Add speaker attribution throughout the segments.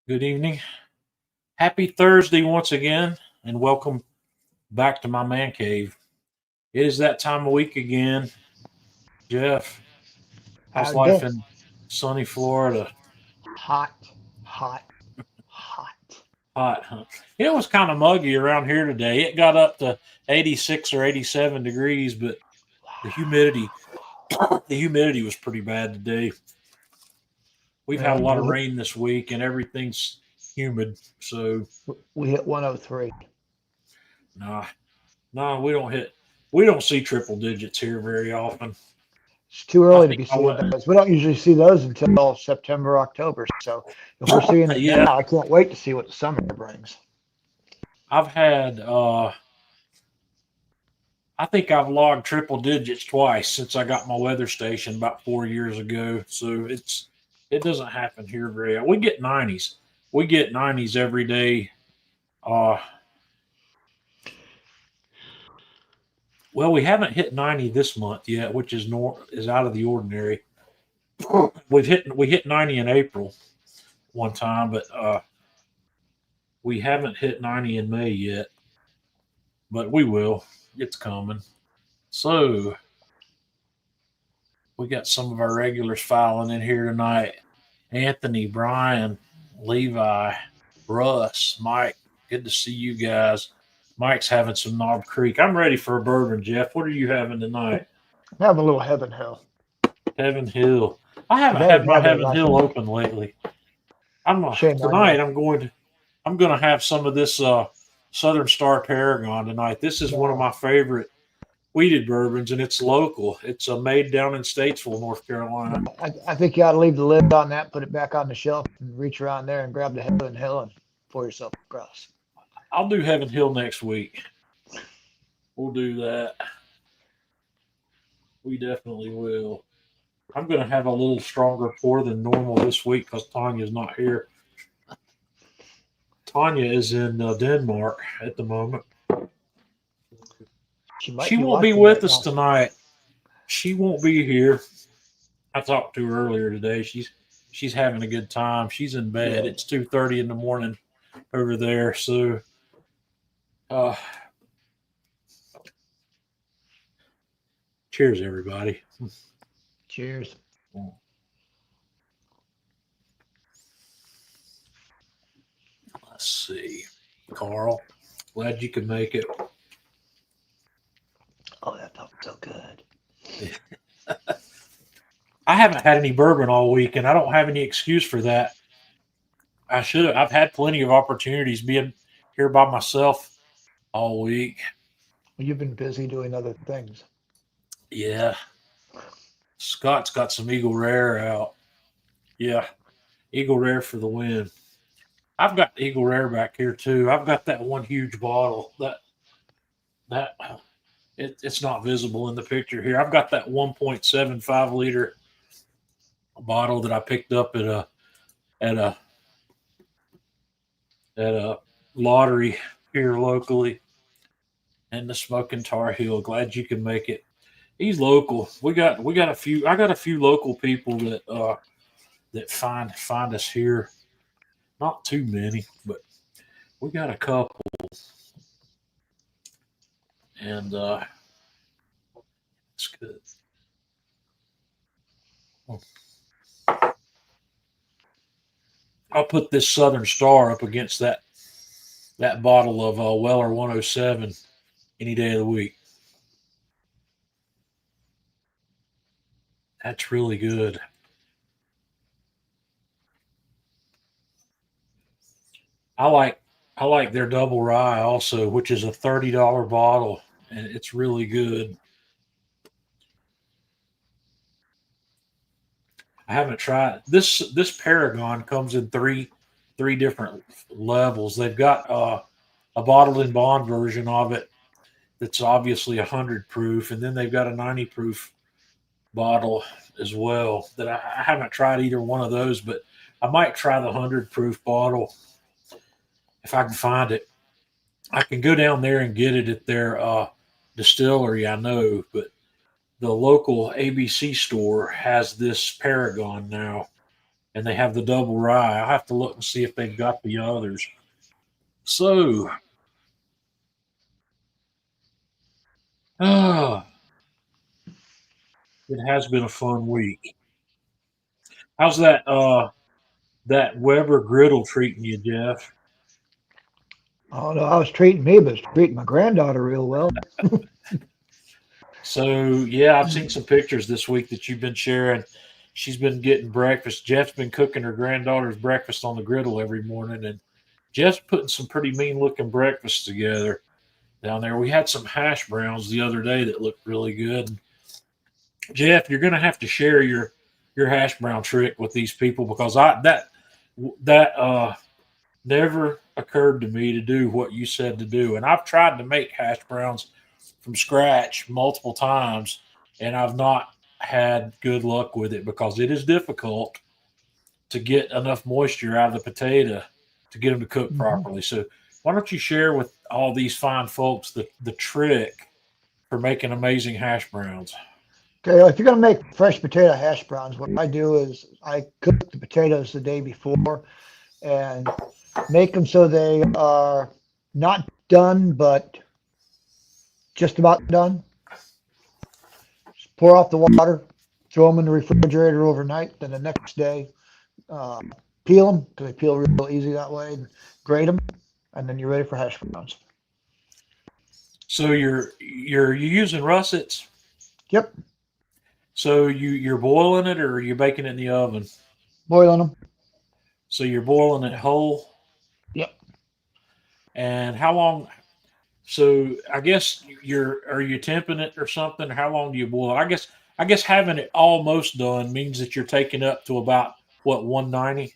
Speaker 1: Good evening. Happy Thursday once again, and welcome back to my man cave. It is that time of week again. Jeff, how's
Speaker 2: How'd
Speaker 1: life
Speaker 2: day?
Speaker 1: in sunny Florida?
Speaker 2: Hot, hot, hot.
Speaker 1: Hot, huh? It was kind of muggy around here today. It got up to 86 or 87 degrees, but the humidity, the humidity was pretty bad today. We've had a
Speaker 2: Yeah,
Speaker 1: lot of rain this week, and everything's humid. So,
Speaker 2: we hit 103.
Speaker 1: nah, nah, we don't see triple digits here very often.
Speaker 2: It's too
Speaker 1: I
Speaker 2: early to
Speaker 1: think
Speaker 2: be
Speaker 1: I
Speaker 2: seeing
Speaker 1: went.
Speaker 2: those. We don't usually see those until September, October. So if we're seeing it
Speaker 1: Yeah,
Speaker 2: now, I can't wait to see what the summer brings.
Speaker 1: I've had I think I've logged triple digits twice since I got my weather station about 4 years ago. So it doesn't happen here very. We get nineties. We get nineties every day. Uh well, we haven't hit 90 this month yet, which is out of the ordinary. We hit 90 in April one time, but we haven't hit 90 in May yet. But we will. It's coming. So we got some of our regulars filing in here tonight. Anthony, Brian, Levi, Russ, Mike. Good to see you guys. Mike's having some Knob Creek. I'm ready for a bourbon, Jeff. What are you having tonight?
Speaker 2: I'm having a little Heaven Hill.
Speaker 1: Heaven Hill. I haven't
Speaker 2: Today
Speaker 1: had
Speaker 2: I'm
Speaker 1: my
Speaker 2: having
Speaker 1: Heaven
Speaker 2: last
Speaker 1: Hill
Speaker 2: night.
Speaker 1: open lately.
Speaker 2: Shame on you.
Speaker 1: Tonight. I'm going to have some of this Southern Star Paragon tonight. This is one of
Speaker 2: No,
Speaker 1: my favorite weeded bourbons, and it's local. It's made down in Statesville, North Carolina.
Speaker 2: I think you ought to leave the lid on that, put it back on the shelf, and reach around there and grab the Heaven Hill and pour yourself across.
Speaker 1: I'll do Heaven Hill next week. We'll do that. We definitely will. I'm going to have a little stronger pour than normal this week because Tanya's not here. Tanya is in Denmark at the moment.
Speaker 2: She might
Speaker 1: She
Speaker 2: be
Speaker 1: won't be
Speaker 2: watching right
Speaker 1: with us
Speaker 2: now.
Speaker 1: tonight. She won't be here. I talked to her earlier today. She's having a good time. She's in bed.
Speaker 2: Good.
Speaker 1: It's 2:30 in the morning over there. So, uh, cheers, everybody.
Speaker 2: Cheers.
Speaker 1: Let's see, Carl. Glad you could make it.
Speaker 2: Oh, that felt so good.
Speaker 1: I haven't had any bourbon all week, and I don't have any excuse for that. I should have. I've had plenty of opportunities being here by myself all week.
Speaker 2: Well, you've been busy doing other things.
Speaker 1: Yeah, Scott's got some Eagle Rare out. Yeah, Eagle Rare for the win. I've got Eagle Rare back here too. I've got that one huge bottle. That it's not visible in the picture here. I've got that 1.75 liter bottle that I picked up at a at a lottery here locally in the Smoking Tar Heel. Glad you can make it. He's local. We got a few. I got a few local people that find us here. Not too many, but we got a couple, and it's good. I'll put this Southern Star up against that bottle of Weller 107 any day of the week. That's really good. I like I like their double rye also, which is a $30 bottle, and it's really good. I haven't tried this. This Paragon comes in three different levels. They've got a bottled in bond version of it that's obviously 100 proof, and then they've got a 90 proof bottle as well. That I haven't tried either one of those, but I might try the 100 proof bottle if I can find it. I can go down there and get it at their distillery, I know, but the local ABC store has this Paragon now, and they have the double rye. I'll have to look and see if they've got the others. So, it has been a fun week. How's that Weber griddle treating you, Jeff?
Speaker 2: Oh no, I was treating me, but it's treating my granddaughter real well.
Speaker 1: So yeah, I've seen some pictures this week that you've been sharing. She's been getting breakfast. Jeff's been cooking her granddaughter's breakfast on the griddle every morning, and Jeff's putting some pretty mean looking breakfasts together down there. We had some hash browns the other day that looked really good. Jeff, you're going to have to share your hash brown trick with these people because that never occurred to me to do what you said to do. And I've tried to make hash browns from scratch multiple times, and I've not had good luck with it because it is difficult to get enough moisture out of the potato to get them to cook
Speaker 2: Mhm.
Speaker 1: properly. So why don't you share with all these fine folks the trick for making amazing hash browns?
Speaker 2: Okay, if you're gonna make fresh potato hash browns, what I do is I cook the potatoes the day before and make them so they are not done, but just about done. Just pour off the water, throw them in the refrigerator overnight. Then the next day, uh, peel them because they peel real easy that way. And grate them, and then you're ready for hash browns.
Speaker 1: So you're using russets.
Speaker 2: Yep,
Speaker 1: So you're boiling it or are you baking it in the oven?
Speaker 2: boiling them.
Speaker 1: So you're boiling it whole.
Speaker 2: Yep.
Speaker 1: And how long? So I guess are you temping it or something? How long do you boil? I guess having it almost done means that you're taking up to about what 190.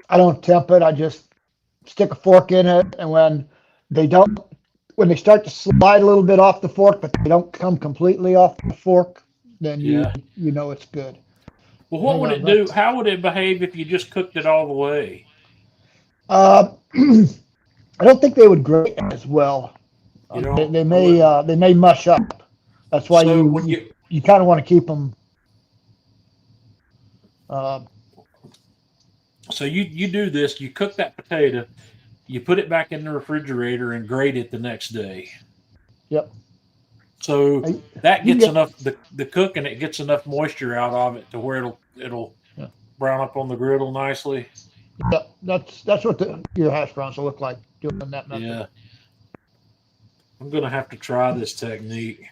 Speaker 2: I don't temp it. I just stick a fork in it, and they don't, when they start to slide a little bit off the fork, but they don't come completely off the fork, then you
Speaker 1: Yeah.
Speaker 2: you know it's good.
Speaker 1: Well, what
Speaker 2: Hang
Speaker 1: would
Speaker 2: on,
Speaker 1: it do? How would it behave if you just cooked it all the way?
Speaker 2: uh, I don't think they would grate as well.
Speaker 1: You
Speaker 2: They,
Speaker 1: know,
Speaker 2: they
Speaker 1: I
Speaker 2: may
Speaker 1: wouldn't.
Speaker 2: they may mush up. That's why
Speaker 1: So
Speaker 2: you
Speaker 1: when
Speaker 2: you,
Speaker 1: you
Speaker 2: you kind of want to keep them. Uh,
Speaker 1: so you do this, you cook that potato, you put it back in the refrigerator and grate it the next day.
Speaker 2: yep.
Speaker 1: So
Speaker 2: You
Speaker 1: that
Speaker 2: can
Speaker 1: gets
Speaker 2: get.
Speaker 1: enough the cooking it gets enough moisture out of it to where it'll
Speaker 2: Yeah,
Speaker 1: brown up on the griddle nicely.
Speaker 2: yep. That's what your hash browns will look like doing that method.
Speaker 1: Yeah, I'm gonna have to try this technique.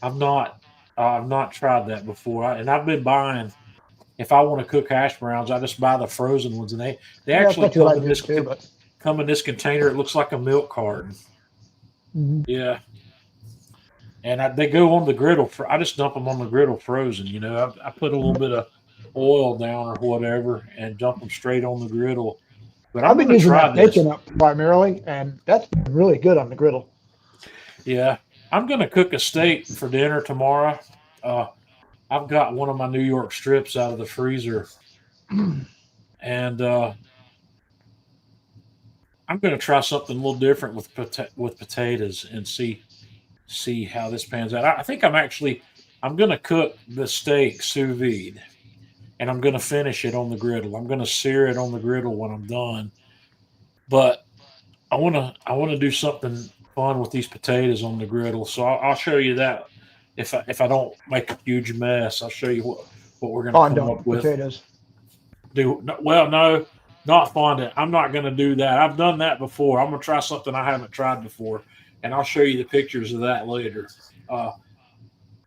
Speaker 1: I've not I've not tried that before, and I've been buying. If I want to cook hash browns, I just buy the frozen ones, and they
Speaker 2: Yeah,
Speaker 1: actually
Speaker 2: that's what I do too. But
Speaker 1: come in this container. It looks like a milk carton.
Speaker 2: mhm.
Speaker 1: Yeah, and they go on the griddle. I just dump them on the griddle frozen. I put a little bit of oil down or whatever and dump them straight on the griddle. But I'm
Speaker 2: I've been
Speaker 1: going to
Speaker 2: using
Speaker 1: try
Speaker 2: that bacon
Speaker 1: this.
Speaker 2: up primarily, and that's been really good on the griddle.
Speaker 1: Yeah, I'm going to cook a steak for dinner tomorrow. Uh, I've got one of my New York strips out of the freezer, and I'm going to try something a little different with with potatoes and see how this pans out. I think I'm going to cook the steak sous vide, and I'm going to finish it on the griddle. I'm going to sear it on the griddle when I'm done. But I want to do something fun with these potatoes on the griddle. So I'll show you that if I don't make a huge mess. I'll show you what we're going to come up
Speaker 2: Fondant
Speaker 1: with.
Speaker 2: potatoes.
Speaker 1: Well, no, not fondant. I'm not going to do that. I've done that before. I'm going to try something I haven't tried before, and I'll show you the pictures of that later. Uh,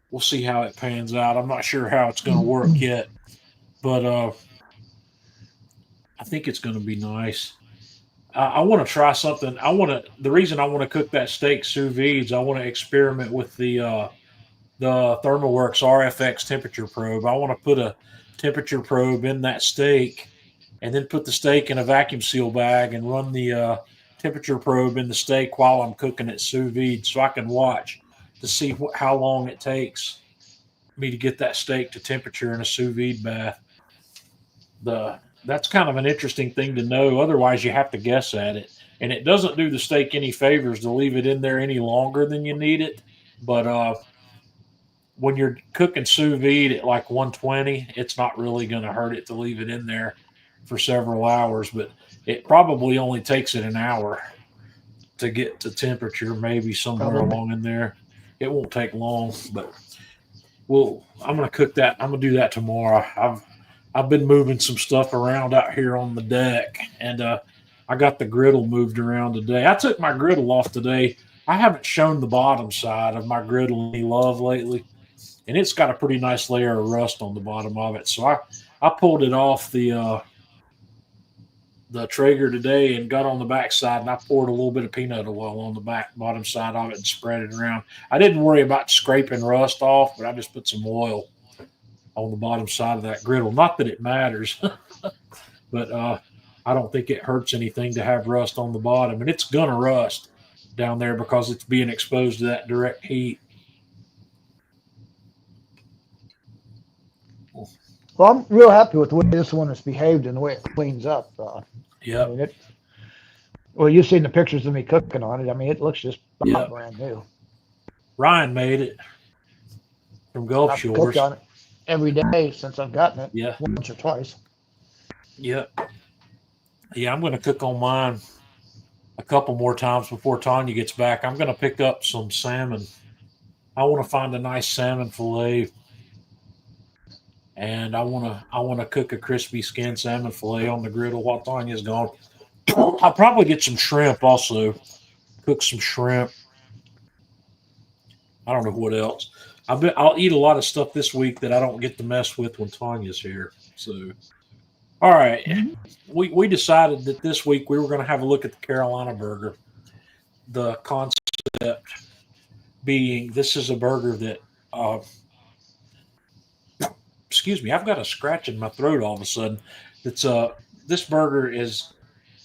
Speaker 1: we'll see how it pans out. I'm not sure how it's going to work yet, but I think it's going to be nice. I want to try something. The reason I want to cook that steak sous vide is I want to experiment with the ThermoWorks RFX temperature probe. I want to put a temperature probe in that steak, and then put the steak in a vacuum seal bag and run the temperature probe in the steak while I'm cooking it sous vide, so I can watch to see how long it takes me to get that steak to temperature in a sous vide bath. That's kind of an interesting thing to know. Otherwise, you have to guess at it, and it doesn't do the steak any favors to leave it in there any longer than you need it. But when you're cooking sous vide at like 120, it's not really going to hurt it to leave it in there for several hours, but it probably only takes it an hour to get to temperature, maybe somewhere
Speaker 2: Probably.
Speaker 1: along in there. It won't take long, but I'm gonna cook that. I'm gonna do that tomorrow. I've been moving some stuff around out here on the deck, and I got the griddle moved around today. I took my griddle off today. I haven't shown the bottom side of my griddle any love lately, and it's got a pretty nice layer of rust on the bottom of it. So I pulled it off the Traeger today and got on the back side, and I poured a little bit of peanut oil on the bottom side of it and spread it around. I didn't worry about scraping rust off, but I just put some oil on the bottom side of that griddle. Not that it matters, but I don't think it hurts anything to have rust on the bottom, and it's gonna rust down there because it's being exposed to that direct heat.
Speaker 2: Well, I'm real happy with the way this one has behaved and the way it cleans up. I
Speaker 1: Yep.
Speaker 2: mean, well, you've seen the pictures of me cooking on it. I mean, it looks just
Speaker 1: Yep.
Speaker 2: brand new.
Speaker 1: Ryan made it from Gulf
Speaker 2: I've
Speaker 1: Shores.
Speaker 2: cooked on it every day since I've gotten it,
Speaker 1: Yeah.
Speaker 2: once or twice.
Speaker 1: Yep. Yeah, I'm going to cook on mine a couple more times before Tanya gets back. I'm going to pick up some salmon. I want to find a nice salmon fillet, and I want to cook a crispy skin salmon fillet on the griddle while Tanya's gone. I'll probably get some shrimp also. Cook some shrimp. I don't know what else. I'll eat a lot of stuff this week that I don't get to mess with when Tanya's here. So, all right. We decided that this week we were going to have a look at the Carolina burger. The concept being this is a burger that, excuse me, I've got a scratch in my throat all of a sudden. It's this burger is,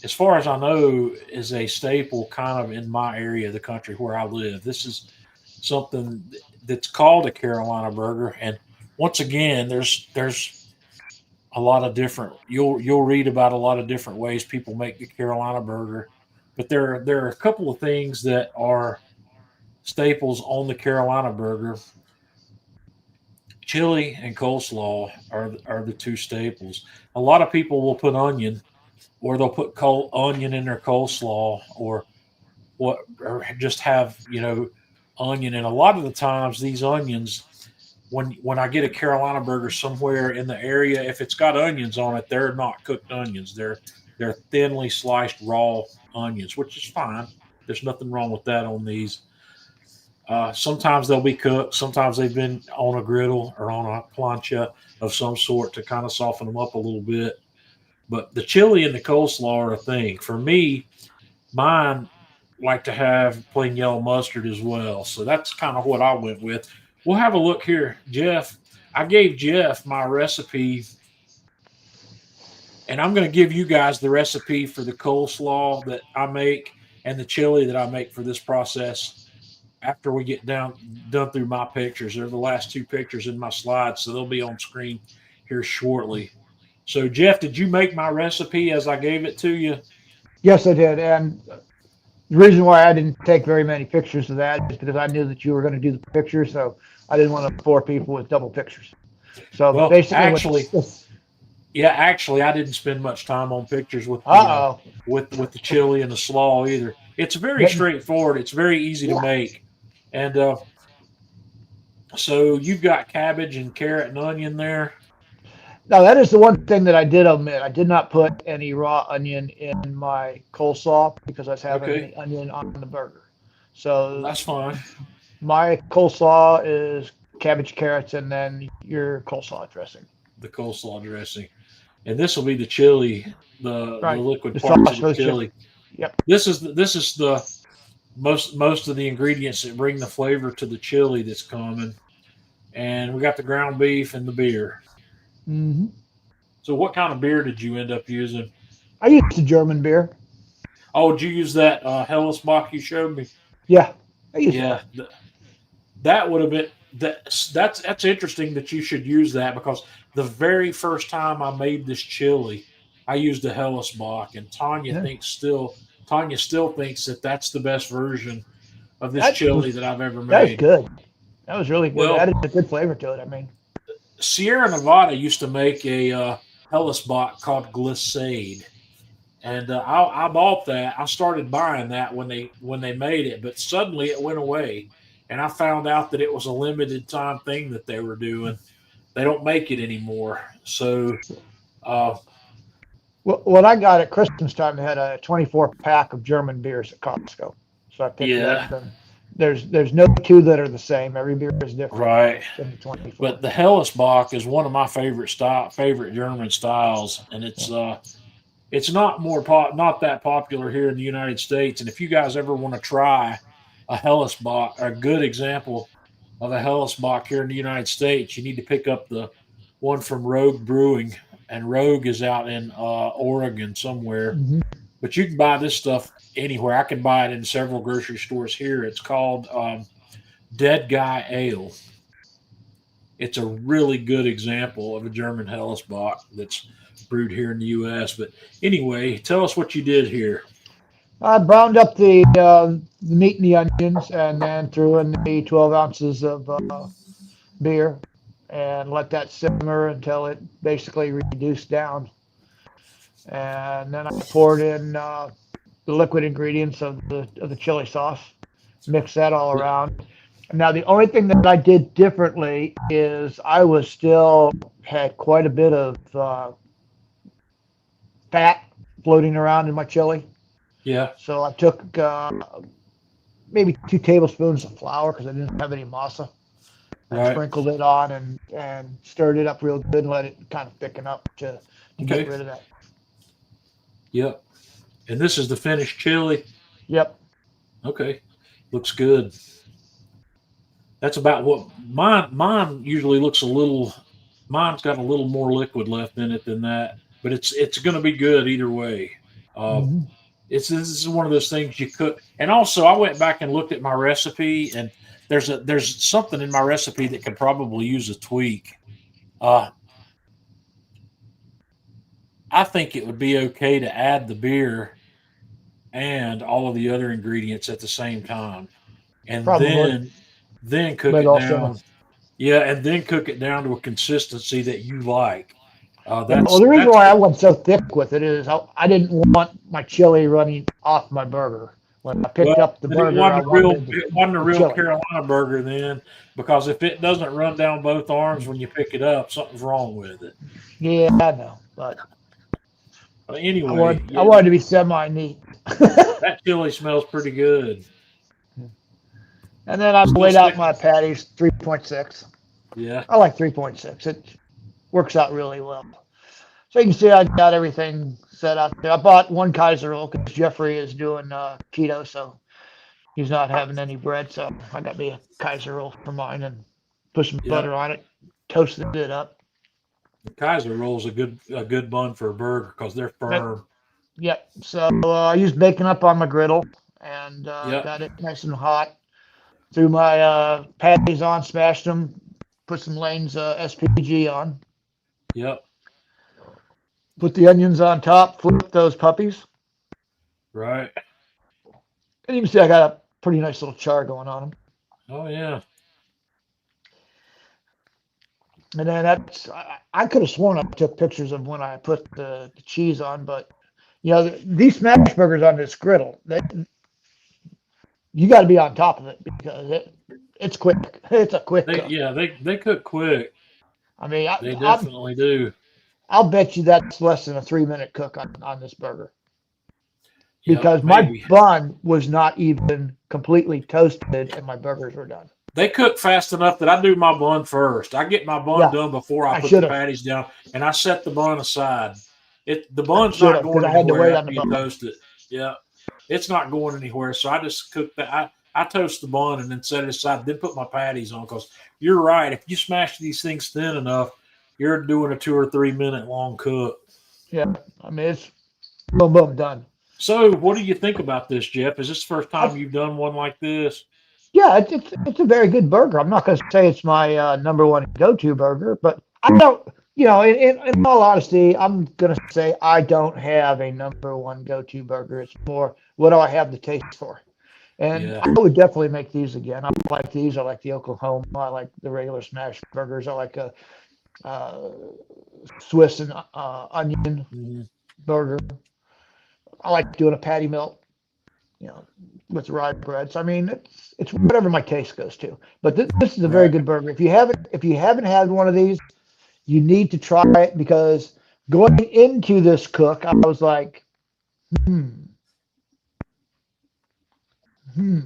Speaker 1: as far as I know, is a staple kind of in my area of the country where I live. This is something that's called a Carolina burger, and once again, there's a lot of different. You'll read about a lot of different ways people make the Carolina burger, but there are a couple of things that are staples on the Carolina burger. Chili and coleslaw are the two staples. A lot of people will put onion, or they'll put onion in their coleslaw, or just have onion. And a lot of the times, these onions, when I get a Carolina burger somewhere in the area, if it's got onions on it, they're not cooked onions. They're thinly sliced raw onions, which is fine. There's nothing wrong with that on these. Sometimes they'll be cooked. Sometimes they've been on a griddle or on a plancha of some sort to kind of soften them up a little bit. But the chili and the coleslaw are a thing. For me, mine like to have plain yellow mustard as well. So that's kind of what I went with. We'll have a look here. Jeff, I gave Jeff my recipe, and I'm going to give you guys the recipe for the coleslaw that I make and the chili that I make for this process after we get done through my pictures. They're the last two pictures in my slides, so they'll be on screen here shortly. So, Jeff, did you make my recipe as I gave it to you?
Speaker 2: Yes, I did. And the reason why I didn't take very many pictures of that is because I knew that you were going to do the pictures, so I didn't want to bore people with double pictures. So
Speaker 1: well,
Speaker 2: basically,
Speaker 1: actually, I didn't spend much time on pictures with with the chili and the slaw either. It's very straightforward. It's very easy to make, and so you've got cabbage and carrot and onion there.
Speaker 2: Now, that is the one thing that I did omit. I did not put any raw onion in my coleslaw because I was having any onion on the burger. So
Speaker 1: that's fine.
Speaker 2: My coleslaw is cabbage, carrots, and then your coleslaw dressing.
Speaker 1: The coleslaw dressing. And this will be the chili, the liquid parts of the chili.
Speaker 2: Yep.
Speaker 1: This is the most of the ingredients that bring the flavor to the chili that's common. And we got the ground beef and the beer.
Speaker 2: Mm-hmm.
Speaker 1: So what kind of beer did you end up using?
Speaker 2: I used a German beer.
Speaker 1: Oh, did you use that Hellesbach you showed me?
Speaker 2: Yeah.
Speaker 1: That would have been that's interesting that you should use that, because the very first time I made this chili, I used a Hellesbach, and Tanya still thinks that that's the best version of this chili that I've ever made.
Speaker 2: That was good. That was really good.
Speaker 1: Well,
Speaker 2: that added a good flavor to it. I mean,
Speaker 1: Sierra Nevada used to make a Hellisbach called Glissade, and I bought that. I started buying that when they made it, but suddenly it went away, and I found out that it was a limited time thing that they were doing. They don't make it anymore. So, uh,
Speaker 2: Well, when I got at Christmas time, they had a 24 pack of German beers at Costco. So I picked it
Speaker 1: yeah,
Speaker 2: up, and there's no two that are the same. Every beer is different
Speaker 1: right.
Speaker 2: in the 24.
Speaker 1: But the Hellisbach is one of my favorite German styles, and
Speaker 2: Yeah.
Speaker 1: it's not not that popular here in the United States. And if you guys ever want to try a Hellisbach, a good example of a Hellisbach here in the United States, you need to pick up the one from Rogue Brewing, and Rogue is out in Oregon somewhere.
Speaker 2: Mhm.
Speaker 1: But you can buy this stuff anywhere. I can buy it in several grocery stores here. It's called Dead Guy Ale. It's a really good example of a German Hellesbock that's brewed here in the U.S. But anyway, tell us what you did here.
Speaker 2: I browned up the meat and the onions, and then threw in the 12 ounces of beer, and let that simmer until it basically reduced down. And then I poured in the liquid ingredients of the chili sauce, mixed that all around. Now the only thing that I did differently is I was still had quite a bit of fat floating around in my chili.
Speaker 1: Yeah,
Speaker 2: So I took maybe 2 tablespoons of flour because I didn't have any masa, and
Speaker 1: right.
Speaker 2: sprinkled it on, and stirred it up real good and let it kind of thicken up to get
Speaker 1: Okay.
Speaker 2: rid of that.
Speaker 1: Yep. And this is the finished chili.
Speaker 2: Yep.
Speaker 1: Okay. Looks good. That's about what mine usually looks a little. Mine's got a little more liquid left in it than that, but it's going to be good either way. Uh,
Speaker 2: Hmm.
Speaker 1: this is one of those things you cook. And also, I went back and looked at my recipe, and there's something in my recipe that could probably use a tweak. Uh, I think it would be okay to add the beer and all of the other ingredients at the same time, and
Speaker 2: Probably,
Speaker 1: then cook
Speaker 2: but
Speaker 1: it
Speaker 2: also,
Speaker 1: down. Yeah, and then cook it down to a consistency that you like.
Speaker 2: yeah. Well, the reason
Speaker 1: That's
Speaker 2: why I went so thick with it is I didn't want my chili running off my burger. When I picked
Speaker 1: well,
Speaker 2: up the
Speaker 1: then
Speaker 2: burger, I wanted
Speaker 1: it wasn't a
Speaker 2: the
Speaker 1: real
Speaker 2: chili.
Speaker 1: Carolina burger then, because if it doesn't run down both arms when you pick it up, something's wrong with it.
Speaker 2: Yeah, I know, but
Speaker 1: But
Speaker 2: I
Speaker 1: anyway,
Speaker 2: wanted I
Speaker 1: yeah,
Speaker 2: wanted to be semi neat.
Speaker 1: that chili smells pretty good.
Speaker 2: And then I
Speaker 1: Still
Speaker 2: laid out
Speaker 1: stick.
Speaker 2: my patties 3.6.
Speaker 1: Yeah,
Speaker 2: I like 3.6. It works out really well. So you can see I got everything set out there. I bought one Kaiser roll because Jeffrey is doing keto, so he's not having any bread. So I got me a Kaiser roll for mine and put some
Speaker 1: yeah.
Speaker 2: butter on it, toasted it up.
Speaker 1: The Kaiser roll's a good bun for a burger because they're
Speaker 2: Yep.
Speaker 1: firm.
Speaker 2: Yep. So I used bacon up on my griddle and
Speaker 1: Yep,
Speaker 2: got it nice and hot. Threw my patties on, smashed them, put some Lane's SPG on,
Speaker 1: yep,
Speaker 2: put the onions on top, flip those puppies.
Speaker 1: right.
Speaker 2: And you can see I got a pretty nice little char going on them.
Speaker 1: Oh yeah,
Speaker 2: And then I could have sworn I took pictures of when I put the cheese on, but these smash burgers on this griddle, you got to be on top of it because it's quick. It's a quick cook.
Speaker 1: they cook quick.
Speaker 2: I mean,
Speaker 1: They definitely do.
Speaker 2: I'll bet you that's less than a 3 minute cook on this burger
Speaker 1: Yep,
Speaker 2: because my
Speaker 1: maybe.
Speaker 2: bun was not even completely toasted and my burgers were done.
Speaker 1: They cook fast enough that I do my bun first. I get my bun
Speaker 2: Yeah,
Speaker 1: done before I
Speaker 2: I
Speaker 1: put the
Speaker 2: should have.
Speaker 1: patties down, and I set the bun aside. The
Speaker 2: I
Speaker 1: bun's
Speaker 2: should
Speaker 1: not
Speaker 2: have because
Speaker 1: going
Speaker 2: I had to
Speaker 1: anywhere
Speaker 2: wait on
Speaker 1: after
Speaker 2: the
Speaker 1: you
Speaker 2: bun.
Speaker 1: toast it. Yeah, it's not going anywhere. So I just cook that. I toast the bun and then set it aside. Then put my patties on because you're right. If you smash these things thin enough, you're doing a 2 or 3 minute long cook.
Speaker 2: Yeah, I mean, it's boom, boom, done.
Speaker 1: So, what do you think about this, Jeff? Is this the first
Speaker 2: I,
Speaker 1: time you've done one like this?
Speaker 2: yeah, it's a very good burger. I'm not going to say it's my number one go-to burger, but I don't. In all honesty, I'm going to say I don't have a number one go-to burger. It's more what do I have the taste for, and
Speaker 1: Yeah,
Speaker 2: I would definitely make these again. I like these. I like the Oklahoma. I like the regular smash burgers. I like uh, Swiss and onion
Speaker 1: Mhm.
Speaker 2: burger. I like doing a patty melt, you know, with rye bread. So I mean, it's whatever my taste goes to. But this is a very
Speaker 1: Right.
Speaker 2: good burger. If you haven't had one of these, you need to try it because going into this cook, I was like, hmm, hmm,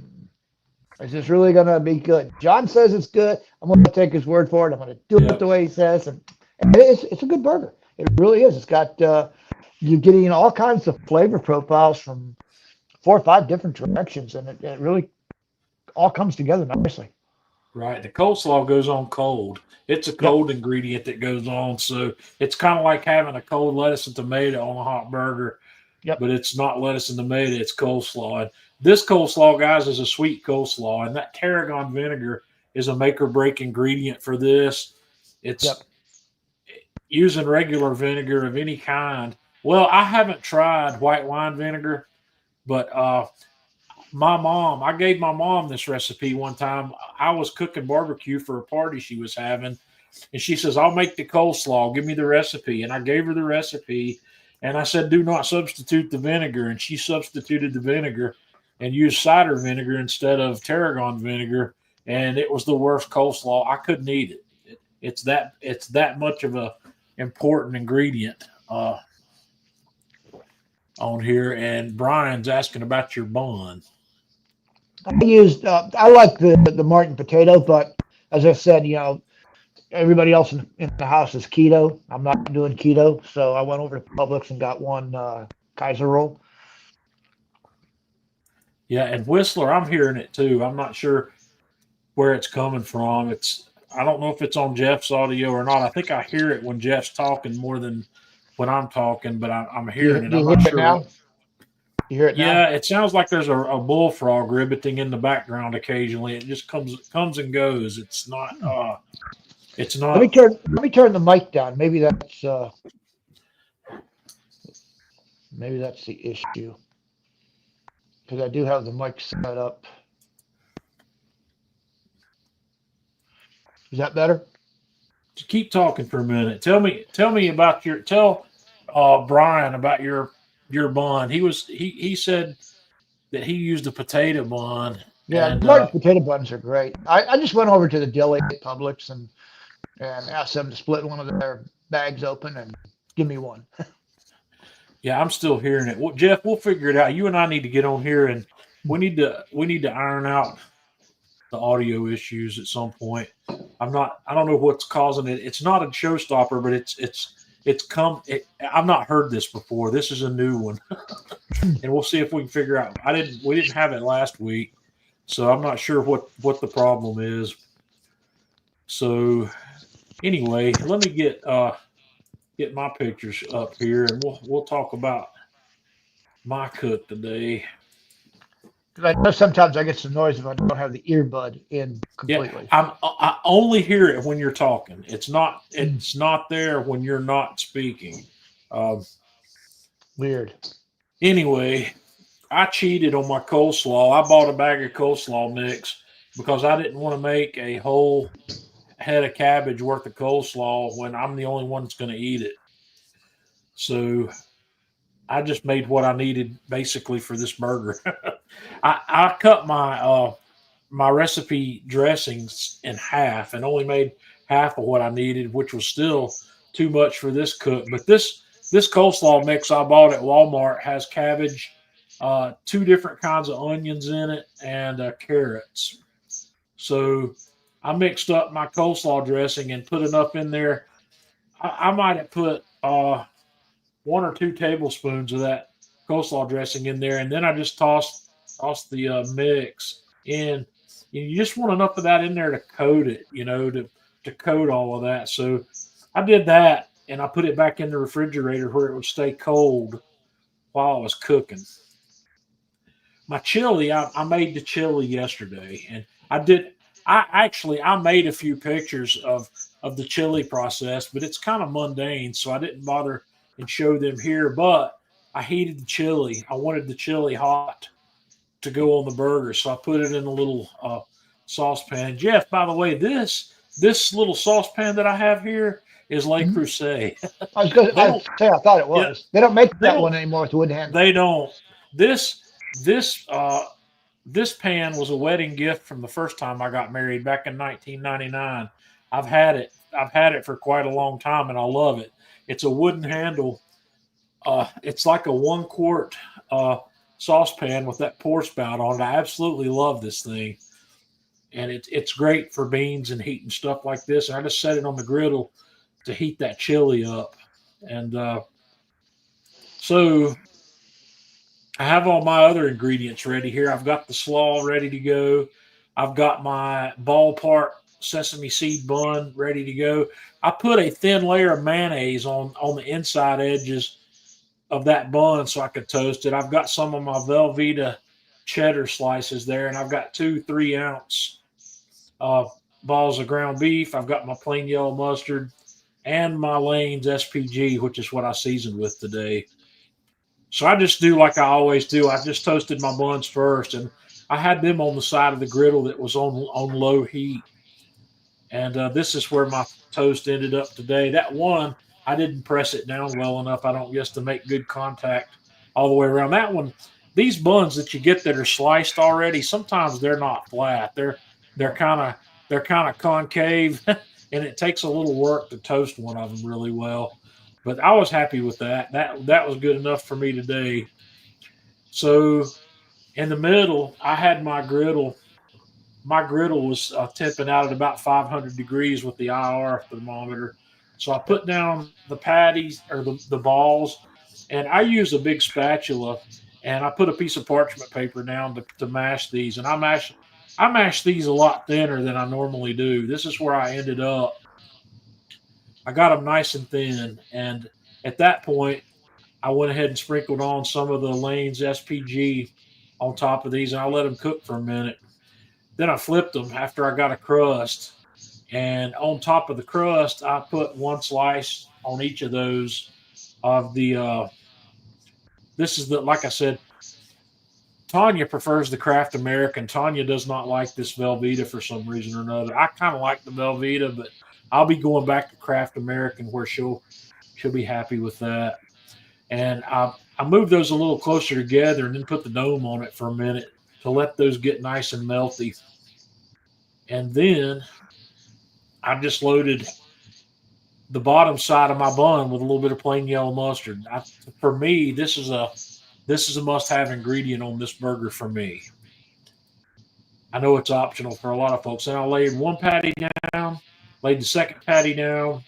Speaker 2: is this really gonna be good? John says it's good. I'm gonna take his word for it. I'm gonna do it
Speaker 1: Yep.
Speaker 2: the way he says, and it's a good burger. It really is. It's got you're getting all kinds of flavor profiles from 4 or 5 different directions, and it really all comes together nicely.
Speaker 1: Right. The coleslaw goes on cold. It's a
Speaker 2: Yep,
Speaker 1: cold ingredient that goes on. So it's kind of like having a cold lettuce and tomato on a hot burger,
Speaker 2: yep,
Speaker 1: but it's not lettuce and tomato, it's coleslaw. And this coleslaw, guys, is a sweet coleslaw. And that tarragon vinegar is a make or break ingredient for this. It's
Speaker 2: yep.
Speaker 1: using regular vinegar of any kind. Well, I haven't tried white wine vinegar, but I gave my mom this recipe one time. I was cooking barbecue for a party she was having, and she says, I'll make the coleslaw. Give me the recipe. And I gave her the recipe, and I said, do not substitute the vinegar. And she substituted the vinegar and used cider vinegar instead of tarragon vinegar. And it was the worst coleslaw. I couldn't eat it. It's that much of a important ingredient on here. And Brian's asking about your bun.
Speaker 2: I like the Martin potato, but as I said, everybody else in the house is keto. I'm not doing keto, so I went over to Publix and got one Kaiser roll.
Speaker 1: Yeah, and Whistler, I'm hearing it too. I'm not sure where it's coming from. I don't know if it's on Jeff's audio or not. I think I hear it when Jeff's talking more than when I'm talking, but I'm
Speaker 2: Do you,
Speaker 1: hearing it.
Speaker 2: do
Speaker 1: I'm
Speaker 2: you hear
Speaker 1: not
Speaker 2: it
Speaker 1: sure
Speaker 2: now?
Speaker 1: what.
Speaker 2: You hear it now?
Speaker 1: Yeah, it sounds like there's a bullfrog ribbiting in the background occasionally. It just comes and goes. It's
Speaker 2: Let me
Speaker 1: not.
Speaker 2: turn the mic down. Maybe that's the issue because I do have the mic set up. Is that better?
Speaker 1: Keep talking for a minute. Tell me about tell Brian about your bun. He said that he used a potato bun
Speaker 2: Yeah,
Speaker 1: and
Speaker 2: Martin potato buns are great. I just went over to the deli at Publix and asked them to split one of their bags open and give me one.
Speaker 1: yeah, I'm still hearing it. Well, Jeff, we'll figure it out. You and I need to get on here and we need to iron out the audio issues at some point. I don't know what's causing it. It's not a showstopper, but I've not heard this before. This is a new one. And we'll see if we can figure out. We didn't have it last week, so I'm not sure what the problem is. So anyway, let me get my pictures up here, and we'll talk about my cook today.
Speaker 2: Because I know sometimes I get some noise if I don't have the earbud in
Speaker 1: Yeah,
Speaker 2: completely.
Speaker 1: I only hear it when you're talking. It's not
Speaker 2: Mm,
Speaker 1: it's not there when you're not speaking. Um,
Speaker 2: weird.
Speaker 1: anyway, I cheated on my coleslaw. I bought a bag of coleslaw mix because I didn't want to make a whole head of cabbage worth of coleslaw when I'm the only one that's going to eat it. So I just made what I needed basically for this burger. I cut my recipe dressings in half and only made half of what I needed, which was still too much for this cook. But this coleslaw mix I bought at Walmart has cabbage, two different kinds of onions in it, and carrots. So I mixed up my coleslaw dressing and put enough in there. I might have put 1 or 2 tablespoons of that coleslaw dressing in there, and then I just tossed the mix in. You just want enough of that in there to coat it, to coat all of that. So I did that, and I put it back in the refrigerator where it would stay cold while I was cooking. My chili, I made the chili yesterday, and I did. I made a few pictures of the chili process, but it's kind of mundane, so I didn't bother and show them here. But I heated the chili. I wanted the chili hot to go on the burger, so I put it in a little saucepan. Jeff, by the way, this little saucepan that I have here is Le
Speaker 2: Mhm.
Speaker 1: Creuset.
Speaker 2: I was going
Speaker 1: They
Speaker 2: to
Speaker 1: don't.
Speaker 2: say, I thought it
Speaker 1: Yeah,
Speaker 2: was. They don't make
Speaker 1: they
Speaker 2: that
Speaker 1: don't.
Speaker 2: one anymore with the wooden handle.
Speaker 1: They don't. This this this pan was a wedding gift from the first time I got married back in 1999. I've had it. I've had it for quite a long time, and I love it. It's a wooden handle. It's like a 1 quart uh, saucepan with that pour spout on it. I absolutely love this thing, and it's great for beans and heating stuff like this. And I just set it on the griddle to heat that chili up. And so I have all my other ingredients ready here. I've got the slaw ready to go. I've got my ballpark sesame seed bun ready to go. I put a thin layer of mayonnaise on the inside edges of that bun so I could toast it. I've got some of my Velveeta cheddar slices there, and I've got 2 3-ounce uh, balls of ground beef. I've got my plain yellow mustard and my Lane's SPG, which is what I seasoned with today. So I just do like I always do. I just toasted my buns first, and I had them on the side of the griddle that was on low heat. And this is where my toast ended up today. That one, I didn't press it down well enough, I don't guess, to make good contact all the way around. That one, these buns that you get that are sliced already, sometimes they're not flat. They're kind of they're kind of concave, and it takes a little work to toast one of them really well. But I was happy with that. That was good enough for me today. So in the middle, I had my griddle. My griddle was tipping out at about 500 degrees with the IR thermometer. So I put down the patties or the balls, and I use a big spatula, and I put a piece of parchment paper down to mash these. And I mash these a lot thinner than I normally do. This is where I ended up. I got them nice and thin, and at that point, I went ahead and sprinkled on some of the Lane's SPG on top of these, and I let them cook for a minute. Then I flipped them after I got a crust, and on top of the crust, I put one slice on each of those of the. This is the like I said, Tanya prefers the Kraft American. Tanya does not like this Velveeta for some reason or another. I kind of like the Velveeta, but I'll be going back to Kraft American where she'll be happy with that. And I moved those a little closer together and then put the dome on it for a minute to let those get nice and melty. And then I just loaded the bottom side of my bun with a little bit of plain yellow mustard. For me, this is a must-have ingredient on this burger for me. I know it's optional for a lot of folks. And I laid one patty down, laid the second patty down,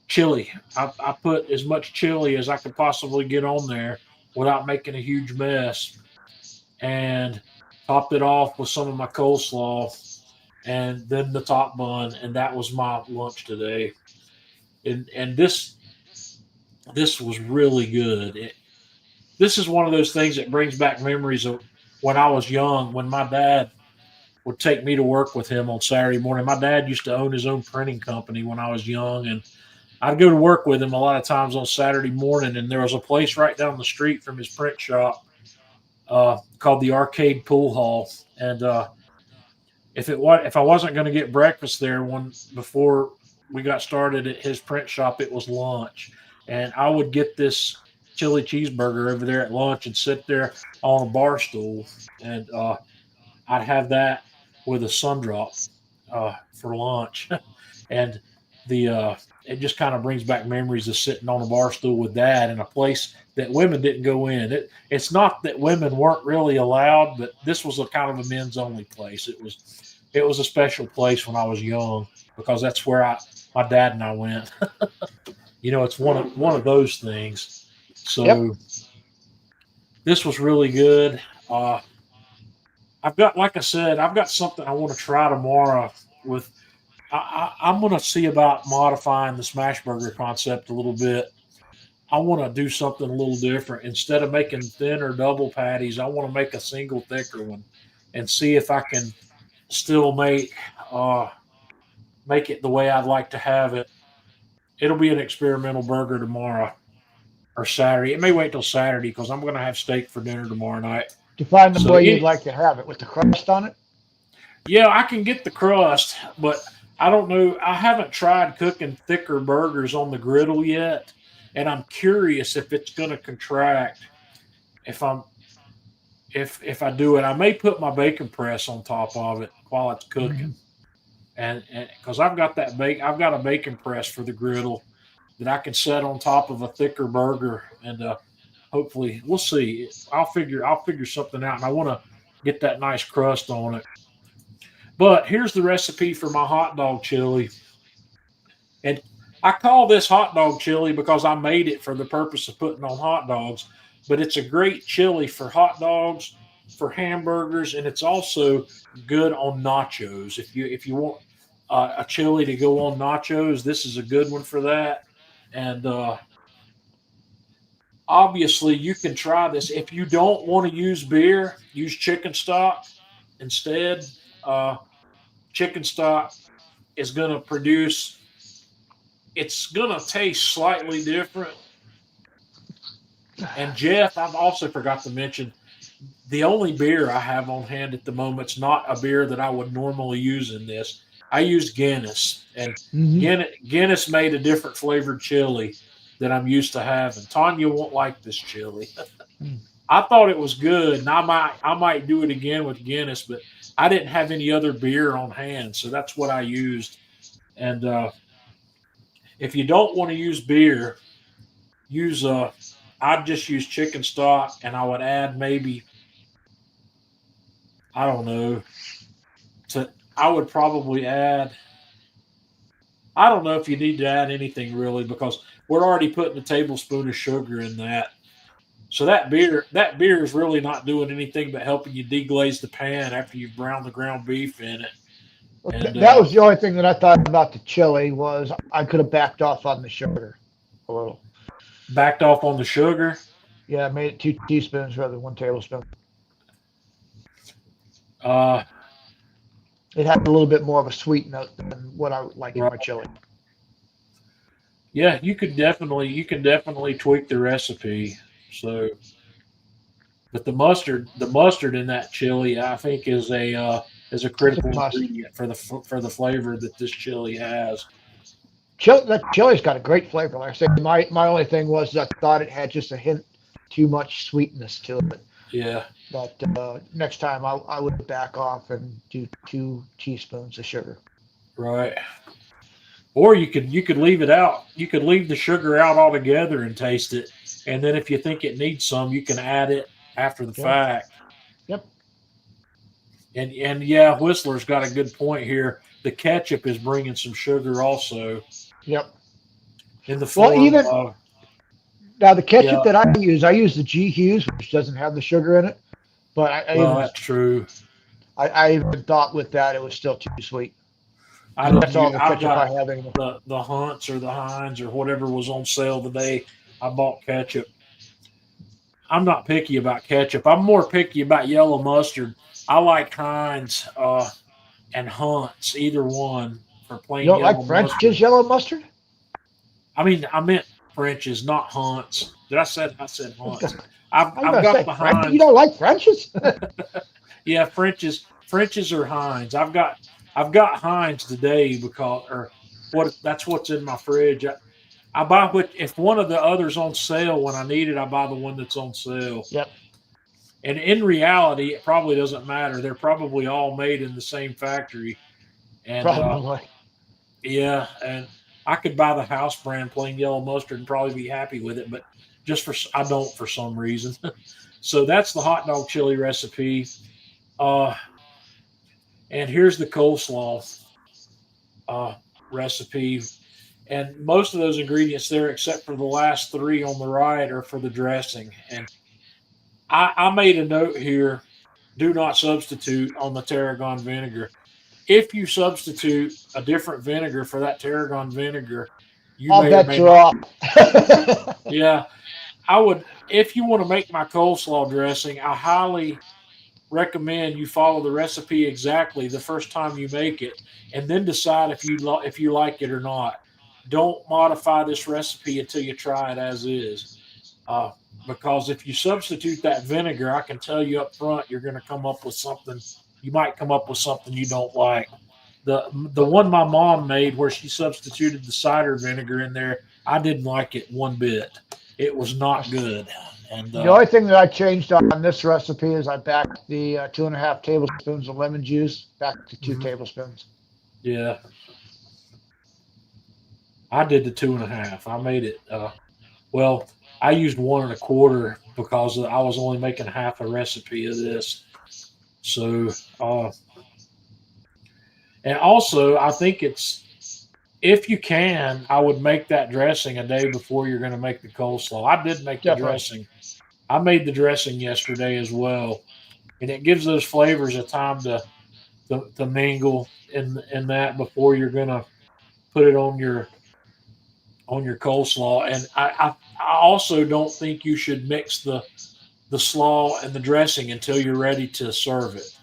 Speaker 1: chili. I put as much chili as I could possibly get on there without making a huge mess, and topped it off with some of my coleslaw, and then the top bun, and that was my lunch today. And this was really good. This is one of those things that brings back memories of when I was young, when my dad would take me to work with him on Saturday morning. My dad used to own his own printing company when I was young, and I'd go to work with him a lot of times on Saturday morning, and there was a place right down the street from his print shop called the Arcade Pool Hall. And if I wasn't going to get breakfast there one before we got started at his print shop, it was lunch, and I would get this chili cheeseburger over there at lunch and sit there on a bar stool, and I'd have that with a Sundrop for lunch, and it just kind of brings back memories of sitting on a bar stool with Dad in a place that women didn't go in. It's not that women weren't really allowed, but this was a kind of a men's only place. It was a special place when I was young because that's where my dad and I went. It's one of those things. So
Speaker 2: Yep.
Speaker 1: this was really good. Like I said, I've got something I want to try tomorrow with. I'm going to see about modifying the smash burger concept a little bit. I want to do something a little different. Instead of making thinner double patties, I want to make a single thicker one and see if I can still make it the way I'd like to have it. It'll be an experimental burger tomorrow or Saturday. It may wait till Saturday because I'm going to have steak for dinner tomorrow night.
Speaker 2: Define the
Speaker 1: So
Speaker 2: way you'd like to have it with the crust on it.
Speaker 1: yeah, I can get the crust, but I don't know. I haven't tried cooking thicker burgers on the griddle yet, and I'm curious if it's going to contract if I'm if I do it. I may put my bacon press on top of it while it's cooking,
Speaker 2: Mhm.
Speaker 1: and because I've got a bacon press for the griddle that I can set on top of a thicker burger, and hopefully we'll see. I'll figure something out, and I want to get that nice crust on it. But here's the recipe for my hot dog chili. And I call this hot dog chili because I made it for the purpose of putting on hot dogs. But it's a great chili for hot dogs, for hamburgers, and it's also good on nachos. If you want a chili to go on nachos, this is a good one for that. And obviously, you can try this. If you don't want to use beer, use chicken stock instead. Uh, Chicken stock is going to produce. It's going to taste slightly different. And Jeff, I've also forgot to mention the only beer I have on hand at the moment is not a beer that I would normally use in this. I use Guinness, and
Speaker 2: Mhm.
Speaker 1: Guinness made a different flavored chili that I'm used to having. Tanya won't like this chili.
Speaker 2: Mm.
Speaker 1: I thought it was good, and I might do it again with Guinness, but I didn't have any other beer on hand, so that's what I used. And if you don't want to use beer, use I'd just use chicken stock, and I would add maybe I don't know. To I would probably add. I don't know if you need to add anything really because we're already putting a tablespoon of sugar in that. So that beer is really not doing anything but helping you deglaze the pan after you've browned the ground beef in it. And
Speaker 2: That was the only thing that I thought about the chili was I could have backed off on the sugar a little.
Speaker 1: backed off on the sugar.
Speaker 2: Yeah, I made it 2 teaspoons rather than 1 tablespoon.
Speaker 1: Uh,
Speaker 2: It had a little bit more of a sweet note than what I would like in
Speaker 1: right.
Speaker 2: my chili.
Speaker 1: Yeah, you can definitely tweak the recipe. So, but the mustard in that chili, I think, is a
Speaker 2: It's a
Speaker 1: critical
Speaker 2: must.
Speaker 1: ingredient for the flavor that this chili has.
Speaker 2: That chili's got a great flavor. Like I say, my only thing was I thought it had just a hint too much sweetness to it.
Speaker 1: Yeah,
Speaker 2: But next time I would back off and do 2 teaspoons of sugar.
Speaker 1: right. Or you could leave it out. You could leave the sugar out altogether and taste it, and then if you think it needs some, you can add it after the
Speaker 2: Yeah.
Speaker 1: fact.
Speaker 2: Yep.
Speaker 1: And yeah, Whistler's got a good point here. The ketchup is bringing some sugar also
Speaker 2: Yep.
Speaker 1: in the
Speaker 2: Well,
Speaker 1: form
Speaker 2: even
Speaker 1: of
Speaker 2: now the ketchup
Speaker 1: yeah.
Speaker 2: that I use the G Hughes, which doesn't have the sugar in it. But
Speaker 1: Well, that's true.
Speaker 2: I even thought with that it was still too sweet.
Speaker 1: I
Speaker 2: And
Speaker 1: didn't
Speaker 2: that's all
Speaker 1: use.
Speaker 2: the
Speaker 1: I've
Speaker 2: ketchup I
Speaker 1: got
Speaker 2: have anymore.
Speaker 1: the Hunts or the Heinz or whatever was on sale today. I bought ketchup. I'm not picky about ketchup. I'm more picky about yellow mustard. I like Heinz and Hunts, either one for
Speaker 2: You
Speaker 1: plain
Speaker 2: don't
Speaker 1: yellow
Speaker 2: like
Speaker 1: mustard.
Speaker 2: French's yellow mustard?
Speaker 1: I meant French's, not Hunts. Did I said
Speaker 2: I was
Speaker 1: Hunts?
Speaker 2: gonna,
Speaker 1: I've
Speaker 2: I was
Speaker 1: I've
Speaker 2: gonna
Speaker 1: got
Speaker 2: say
Speaker 1: the
Speaker 2: French. You
Speaker 1: Heinz.
Speaker 2: don't like French's?
Speaker 1: Yeah, French's or Heinz. I've got Heinz today because or what that's what's in my fridge. I buy what if one of the others on sale when I need it, I buy the one that's on sale.
Speaker 2: Yep.
Speaker 1: And in reality, it probably doesn't matter. They're probably all made in the same factory. And
Speaker 2: Probably.
Speaker 1: yeah, and I could buy the house brand plain yellow mustard and probably be happy with it, but I don't for some reason. So that's the hot dog chili recipe. Uh, and here's the coleslaw uh, recipe. And most of those ingredients there, except for the last three on the right, are for the dressing. And I made a note here: do not substitute on the tarragon vinegar. If you substitute a different vinegar for that tarragon vinegar, you
Speaker 2: I'll
Speaker 1: may or
Speaker 2: bet
Speaker 1: may
Speaker 2: you're
Speaker 1: not.
Speaker 2: off.
Speaker 1: Yeah, I would. If you want to make my coleslaw dressing, I highly recommend you follow the recipe exactly the first time you make it, and then decide if you like it or not. Don't modify this recipe until you try it as is. Uh, because if you substitute that vinegar, I can tell you up front, you're going to come up with something. You might come up with something you don't like. The one my mom made where she substituted the cider vinegar in there, I didn't like it one bit. It was not good. And
Speaker 2: The only thing that I changed on this recipe is I backed the 2.5 tablespoons of lemon juice back to 2
Speaker 1: Mhm.
Speaker 2: tablespoons.
Speaker 1: Yeah, I did the 2.5. I made it. Well, I used 1.25 because I was only making half a recipe of this. So, and also, I think it's if you can, I would make that dressing a day before you're going to make the coleslaw. I did make the
Speaker 2: Definitely.
Speaker 1: dressing. I made the dressing yesterday as well, and it gives those flavors a time to mingle in that before you're going to put it on your coleslaw. And I also don't think you should mix the slaw and the dressing until you're ready to serve it.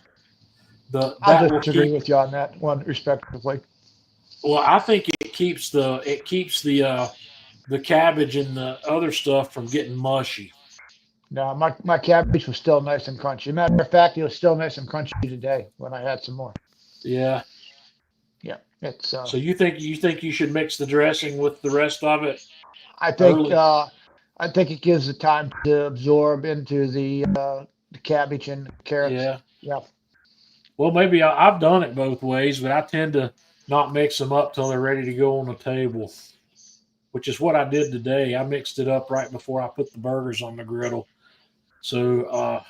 Speaker 1: The
Speaker 2: I'll
Speaker 1: that will
Speaker 2: disagree
Speaker 1: keep.
Speaker 2: with you on that one, respectively.
Speaker 1: Well, I think it keeps the cabbage and the other stuff from getting mushy.
Speaker 2: No, my cabbage was still nice and crunchy. Matter of fact, it was still nice and crunchy today when I had some more.
Speaker 1: Yeah.
Speaker 2: Yeah, it's.
Speaker 1: So you think you should mix the dressing with the rest of it
Speaker 2: I think
Speaker 1: early?
Speaker 2: uh, I think it gives it time to absorb into the cabbage and carrots.
Speaker 1: Yeah.
Speaker 2: Yeah,
Speaker 1: Well, maybe I've done it both ways, but I tend to not mix them up till they're ready to go on the table, which is what I did today. I mixed it up right before I put the burgers on the griddle. So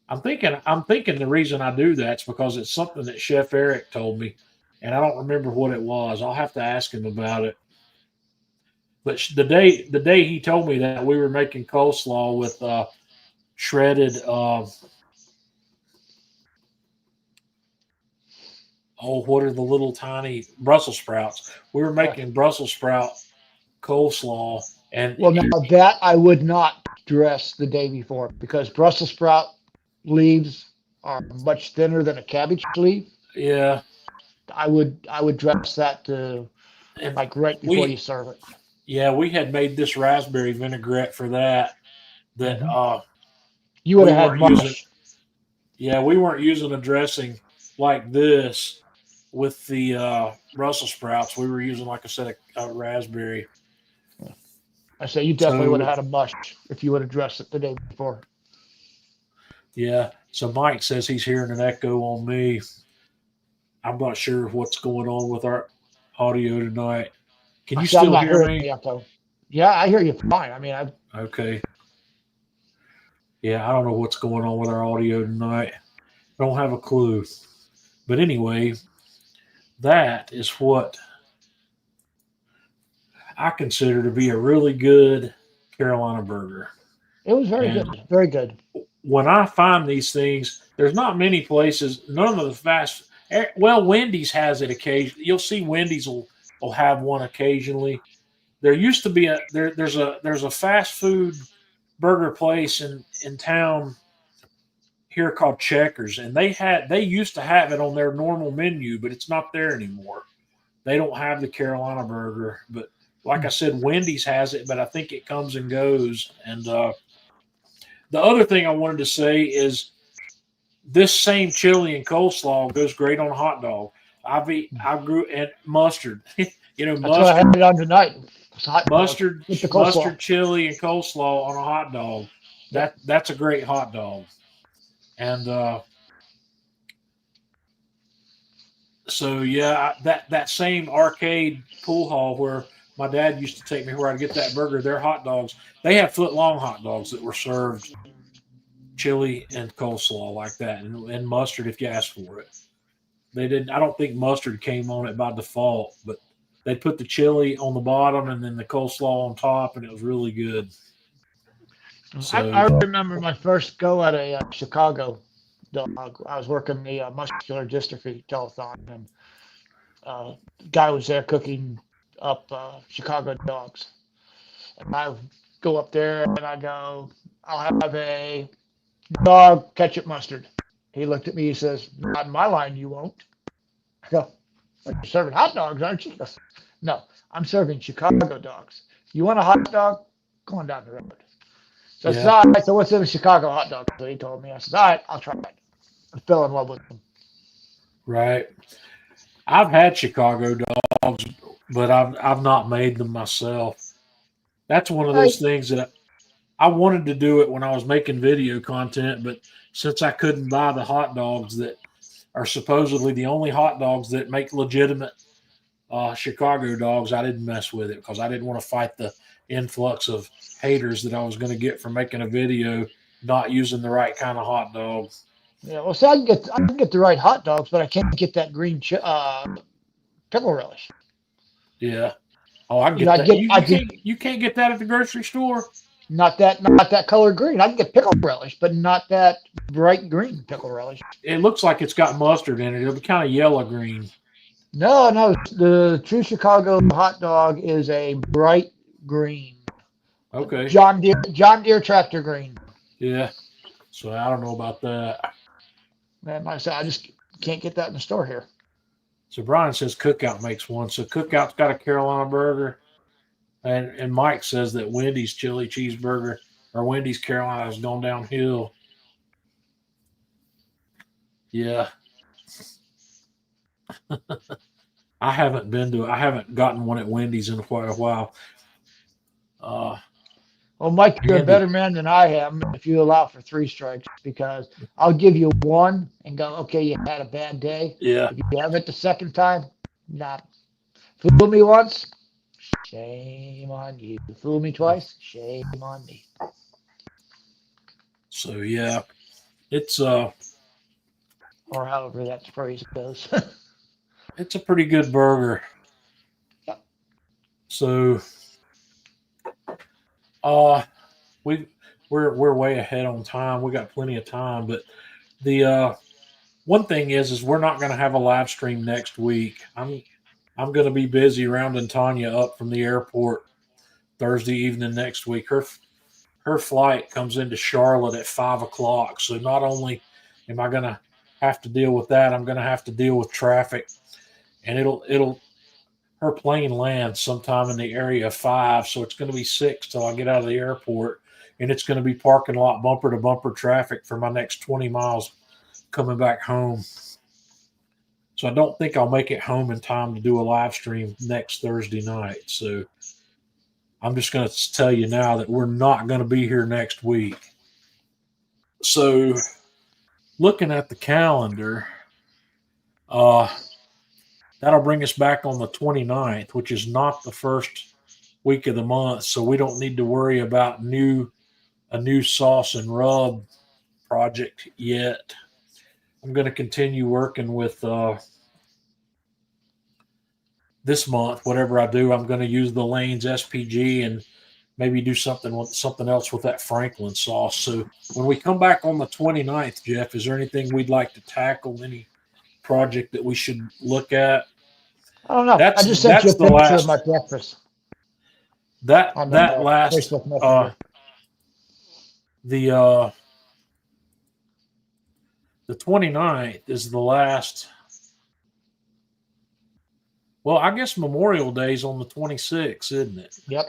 Speaker 1: I'm thinking the reason I do that is because it's something that Chef Eric told me, and I don't remember what it was. I'll have to ask him about it. But the day he told me that we were making coleslaw with shredded oh, what are the little tiny Brussels sprouts? We were
Speaker 2: yeah.
Speaker 1: making Brussels sprout coleslaw, and
Speaker 2: Well, now that I would not dress the day before because Brussels sprout leaves are much thinner than a cabbage leaf.
Speaker 1: yeah,
Speaker 2: I would dress that to
Speaker 1: and
Speaker 2: like right before you
Speaker 1: we
Speaker 2: serve it.
Speaker 1: yeah we had made this raspberry vinaigrette for that that
Speaker 2: Hmm. You would
Speaker 1: we
Speaker 2: have had
Speaker 1: weren't using.
Speaker 2: mush.
Speaker 1: Yeah, we weren't using a dressing like this with the Brussels sprouts. We were using, like I said, a raspberry.
Speaker 2: I say you definitely would
Speaker 1: So
Speaker 2: have had a mush if you would have dressed it the day before.
Speaker 1: yeah, so Mike says he's hearing an echo on me. I'm not sure what's going on with our audio tonight. Can
Speaker 2: I
Speaker 1: you
Speaker 2: said I'm
Speaker 1: still
Speaker 2: not
Speaker 1: hear
Speaker 2: hearing
Speaker 1: me?
Speaker 2: the echo. Yeah, I hear you fine. I mean,
Speaker 1: Okay. Yeah, I don't know what's going on with our audio tonight. I don't have a clue. But anyway, that is what I consider to be a really good Carolina burger.
Speaker 2: it was very
Speaker 1: And
Speaker 2: good, very good.
Speaker 1: when I find these things, there's not many places. None of the well, Wendy's has it occasionally. You'll see Wendy's will have one occasionally. There used to be there's a fast food burger place in town here called Checkers, and they used to have it on their normal menu, but it's not there anymore. They don't have the Carolina burger, but like I said, Wendy's has it, but I think it comes and goes. And the other thing I wanted to say is this same chili and coleslaw goes great on a hot dog. I grew and mustard.
Speaker 2: That's what I
Speaker 1: Mustard,
Speaker 2: had on tonight. It's hot dog with the coleslaw.
Speaker 1: mustard, chili, and coleslaw on a hot dog.
Speaker 2: Yep.
Speaker 1: That's a great hot dog. And so yeah, that same arcade pool hall where my dad used to take me where I'd get that burger, their hot dogs, they have foot long hot dogs that were served chili and coleslaw like that, and mustard if you asked for it. They didn't. I don't think mustard came on it by default, but they put the chili on the bottom and then the coleslaw on top, and it was really good.
Speaker 2: I
Speaker 1: So
Speaker 2: remember my first go at a Chicago dog. I was working the muscular dystrophy telethon, and guy was there cooking up Chicago dogs. And I go up there and I go, I'll have a dog ketchup mustard. He looked at me. He says, "Not in my line, you won't." I go, "Well, you're serving hot dogs, aren't you?" He goes, "No, I'm serving Chicago dogs. You want a hot dog? Go on down the road." So I said,
Speaker 1: yeah,
Speaker 2: "All right, so what's in a Chicago hot dog?" So he told me. I said, "All right, I'll try it." I fell in love with them.
Speaker 1: Right. I've had Chicago dogs, but I've not made them myself. That's one of
Speaker 2: I,
Speaker 1: those things that I wanted to do it when I was making video content, but since I couldn't buy the hot dogs that are supposedly the only hot dogs that make legitimate Chicago dogs, I didn't mess with it because I didn't want to fight the influx of haters that I was going to get from making a video not using the right kind of hot dog.
Speaker 2: yeah, well, see, I can get the right hot dogs, but I can't get that green pickle relish.
Speaker 1: Yeah. Oh, I can
Speaker 2: You know,
Speaker 1: get
Speaker 2: I
Speaker 1: that.
Speaker 2: get
Speaker 1: You
Speaker 2: I
Speaker 1: you
Speaker 2: get
Speaker 1: can't get that at the grocery store.
Speaker 2: not that color green. I can get pickle relish, but not that bright green pickle relish.
Speaker 1: It looks like it's got mustard in it. It'll be kind of yellow green.
Speaker 2: No, no, the true Chicago hot dog is a bright green.
Speaker 1: Okay.
Speaker 2: John Deere tractor green.
Speaker 1: Yeah. So I don't know about that.
Speaker 2: Man, like I said, I just can't get that in the store here.
Speaker 1: So Brian says Cookout makes one. So Cookout's got a Carolina burger, and Mike says that Wendy's chili cheeseburger or Wendy's Carolina has gone downhill. Yeah. I haven't gotten one at Wendy's in quite a while.
Speaker 2: Well, Mike, you're a
Speaker 1: Andy.
Speaker 2: better man than I am if you allow for 3 strikes because I'll give you one and go, okay, you had a bad day.
Speaker 1: Yeah.
Speaker 2: If you have it the second time, not. Fool me once, shame on you. Fool me twice, shame on me.
Speaker 1: So yeah, it's
Speaker 2: Or however that phrase goes.
Speaker 1: it's a pretty good burger.
Speaker 2: Yep.
Speaker 1: So we're way ahead on time. We got plenty of time, but the one thing is we're not going to have a live stream next week. I'm going to be busy rounding Tanya up from the airport Thursday evening next week. Her flight comes into Charlotte at 5 o'clock. So not only am I going to have to deal with that, I'm going to have to deal with traffic, and her plane lands sometime in the area of 5, so it's going to be 6 till I get out of the airport, and it's going to be parking lot bumper to bumper traffic for my next 20 miles coming back home. So I don't think I'll make it home in time to do a live stream next Thursday night. So I'm just going to tell you now that we're not going to be here next week. So looking at the calendar, that'll bring us back on the 29th, which is not the first week of the month. So we don't need to worry about a new sauce and rub project yet. I'm going to continue working with this month. Whatever I do, I'm going to use the Lane's SPG and maybe do something else with that Franklin sauce. So when we come back on the 29th, Jeff, is there anything we'd like to tackle? Any project that we should look at?
Speaker 2: I don't know. I just sent you a picture of my breakfast.
Speaker 1: That
Speaker 2: on
Speaker 1: last
Speaker 2: Facebook Messenger.
Speaker 1: The 29th is the last. Well, I guess Memorial Day's on the 26th, isn't it?
Speaker 2: Yep.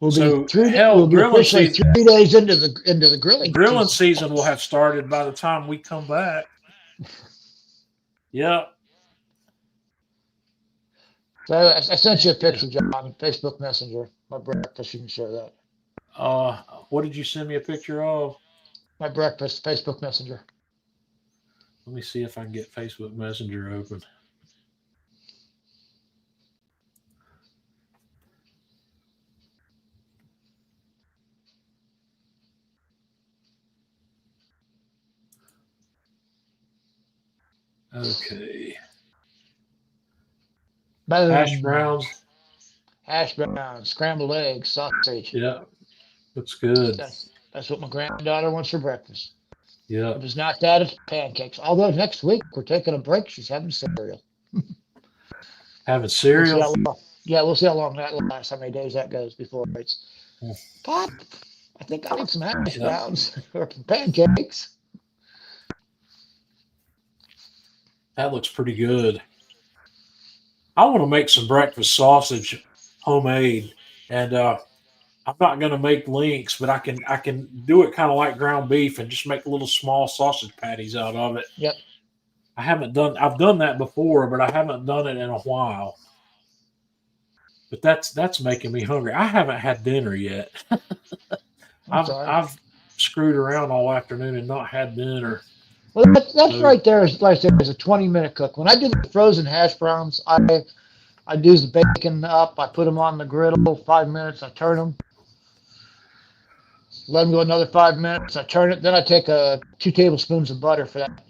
Speaker 2: We'll
Speaker 1: So,
Speaker 2: be three.
Speaker 1: hell,
Speaker 2: We'll be
Speaker 1: grilling
Speaker 2: officially
Speaker 1: season-
Speaker 2: 3 days into the grilling.
Speaker 1: Grilling
Speaker 2: season.
Speaker 1: season will have started by the time we come back. Yep.
Speaker 2: So I sent you a picture, John, on Facebook Messenger. My breakfast. You can share that.
Speaker 1: What did you send me a picture of?
Speaker 2: My breakfast, Facebook Messenger.
Speaker 1: Let me see if I can get Facebook Messenger open. Okay.
Speaker 2: Boom.
Speaker 1: Hash browns.
Speaker 2: Hash browns, scrambled eggs, sausage.
Speaker 1: Yeah. Looks good.
Speaker 2: That's what my granddaughter wants for breakfast.
Speaker 1: Yeah.
Speaker 2: If it's not that, it's pancakes. Although next week we're taking a break. She's having cereal.
Speaker 1: Having cereal?
Speaker 2: We'll see how long that lasts, how many days that goes before it's Pop, I think I need some hash browns or some pancakes.
Speaker 1: That looks pretty good. I want to make some breakfast sausage homemade, and I'm not going to make links, but I can do it kind of like ground beef and just make little small sausage patties out of it.
Speaker 2: Yep.
Speaker 1: I've done that before, but I haven't done it in a while. But that's making me hungry. I haven't had dinner yet.
Speaker 2: I'm sorry.
Speaker 1: I've screwed around all afternoon and not had dinner.
Speaker 2: Well, that's
Speaker 1: So,
Speaker 2: right there. Is like I said, is a 20-minute cook. When I do the frozen hash browns, I do the bacon up. I put them on the griddle 5 minutes. I turn them. Let them go another 5 minutes. I turn it. Then I take 2 tablespoons of butter for that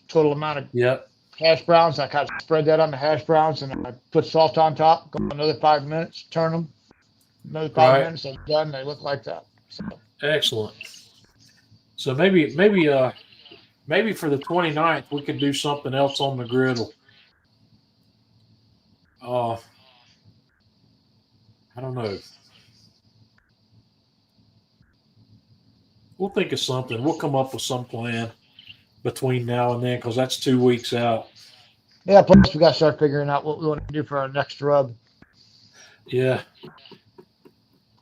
Speaker 2: total amount of
Speaker 1: yep,
Speaker 2: hash browns. I kind of spread that on the hash browns, and I put salt on top. Go another 5 minutes. Turn them. Another five
Speaker 1: right.
Speaker 2: minutes. They're done. They look like that. So,
Speaker 1: Excellent. So maybe for the 29th we could do something else on the griddle. Uh, I don't know. We'll think of something. We'll come up with some plan between now and then because that's 2 weeks out.
Speaker 2: yeah. Plus, we got to start figuring out what we want to do for our next rub.
Speaker 1: Yeah.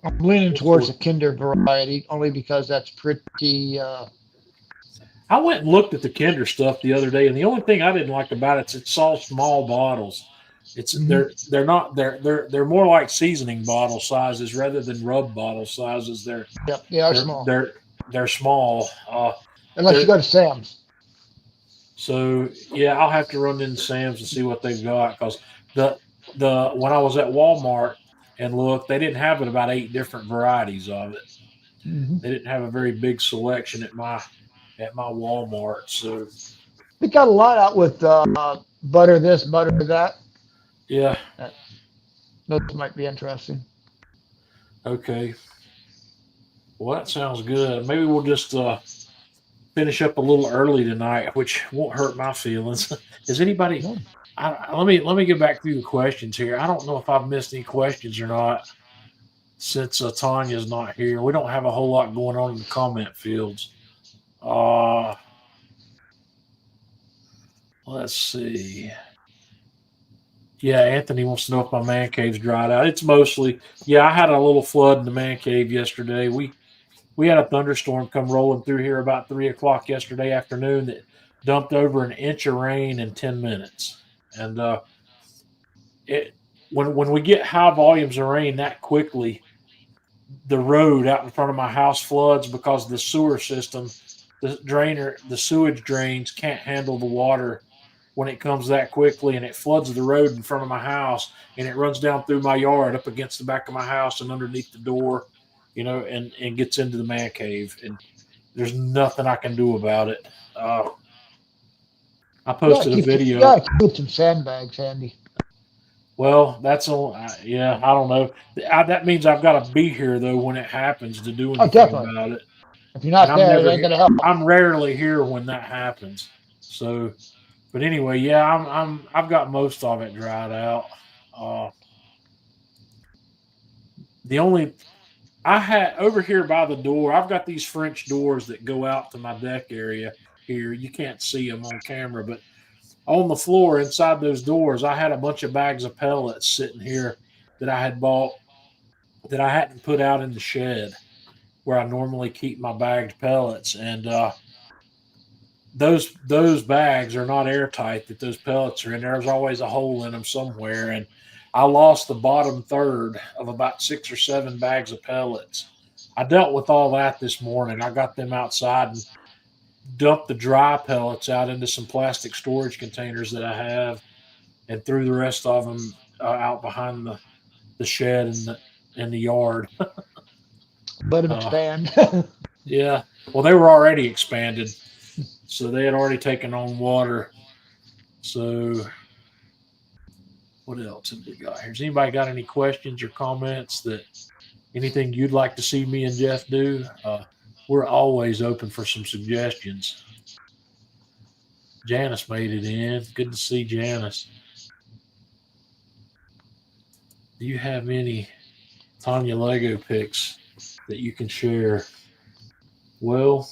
Speaker 2: I'm leaning towards the Kinder variety only because that's pretty.
Speaker 1: I went and looked at the Kinder stuff the other day, and the only thing I didn't like about it's all small bottles. They're more like seasoning bottle sizes rather than rub bottle sizes.
Speaker 2: Yep, they are
Speaker 1: They're
Speaker 2: small.
Speaker 1: they're small.
Speaker 2: Unless you
Speaker 1: they're
Speaker 2: go to Sam's.
Speaker 1: So yeah, I'll have to run into Sam's and see what they've got because the when I was at Walmart and looked, they didn't have it about 8 different varieties of it.
Speaker 2: Mm-hmm.
Speaker 1: They didn't have a very big selection at my Walmart. So
Speaker 2: We got a lot out with butter this, butter that.
Speaker 1: yeah,
Speaker 2: Those might be interesting.
Speaker 1: okay. Well, that sounds good. Maybe we'll just finish up a little early tonight, which won't hurt my feelings. Is anybody?
Speaker 2: Yeah.
Speaker 1: Let me get back through the questions here. I don't know if I've missed any questions or not since Tanya's not here. We don't have a whole lot going on in the comment fields. Let's see. Yeah, Anthony wants to know if my man cave's dried out. It's mostly, yeah, I had a little flood in the man cave yesterday. We had a thunderstorm come rolling through here about 3 o'clock yesterday afternoon that dumped over an inch of rain in 10 minutes. And when we get high volumes of rain that quickly, the road out in front of my house floods because the sewer system, the sewage drains can't handle the water when it comes that quickly, and it floods the road in front of my house, and it runs down through my yard up against the back of my house and underneath the door, and gets into the man cave. And there's nothing I can do about it. I posted a video.
Speaker 2: You gotta keep some sandbags handy.
Speaker 1: Well, that's all. Yeah, I don't know. That means I've got to be here though when it happens to do anything about it.
Speaker 2: If you're not there, it ain't gonna help.
Speaker 1: I'm rarely here when that happens. So, but anyway, yeah, I've got most of it dried out. The only I had over here by the door, I've got these French doors that go out to my deck area here. You can't see them on camera, but on the floor inside those doors, I had a bunch of bags of pellets sitting here that I had bought that I hadn't put out in the shed where I normally keep my bagged pellets. And those bags are not airtight that those pellets are in. There's always a hole in them somewhere. And I lost the bottom third of about 6 or 7 bags of pellets. I dealt with all that this morning. I got them outside and dumped the dry pellets out into some plastic storage containers that I have and threw the rest of them out behind the shed in the yard.
Speaker 2: Let them expand.
Speaker 1: Yeah. Well, they were already expanded. So they had already taken on water. So what else have we got here? Has anybody got any questions or comments anything you'd like to see me and Jeff do? We're always open for some suggestions. Janice made it in. Good to see Janice. Do you have any Tanya Lego pics that you can share? Well,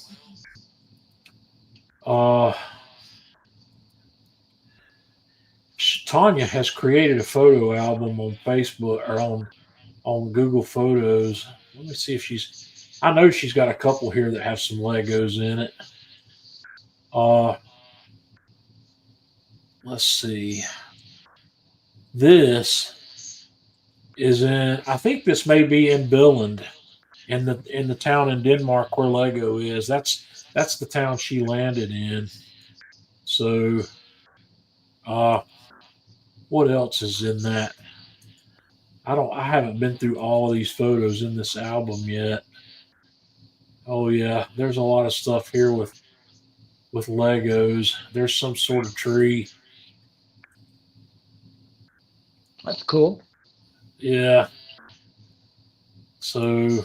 Speaker 1: Tanya has created a photo album on Facebook or on Google Photos. Let me see if I know she's got a couple here that have some Legos in it. let's see. This is in. I think this may be in Billund, in the town in Denmark where Lego is. That's the town she landed in. So, what else is in that? I haven't been through all of these photos in this album yet. Oh yeah, there's a lot of stuff here with Legos. There's some sort of tree.
Speaker 2: That's cool.
Speaker 1: Yeah. So